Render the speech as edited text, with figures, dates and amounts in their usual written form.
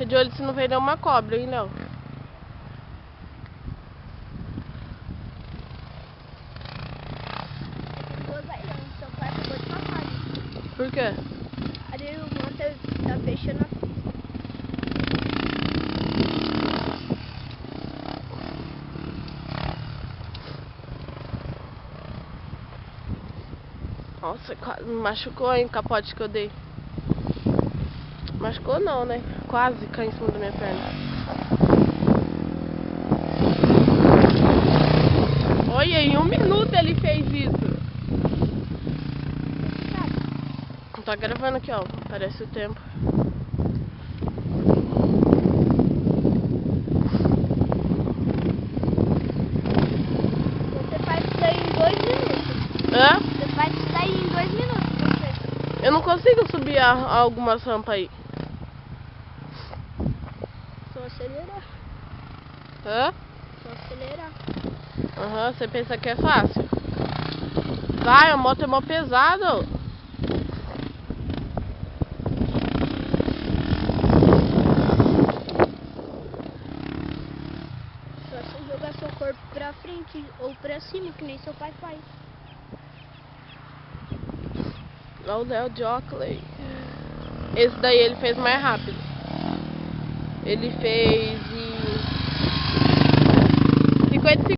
de olho se não vem nenhuma cobra, hein, Léo? Seu pai acabou de passar ali. Por quê? Ali o motor tá fechando a pista. Nossa, quase me machucou, hein, o capote que eu dei. Machucou não, né? Quase caiu em cima da minha perna. Olha, em 1 minuto ele fez isso. Tá gravando aqui, ó. Parece o tempo. Você faz isso aí em 2 minutos. Hã? Você faz isso aí em 2 minutos. Você. Eu não consigo subir a algumas rampas aí. Só acelerar. Hã? Só acelerar. Aham, você pensa que é fácil? Vai, a moto é mó pesada. Só você jogar seu corpo pra frente ou pra cima, que nem seu pai faz. Olha o Léo de óculos. Esse daí ele fez mais rápido. Ele fez em 50 segundos.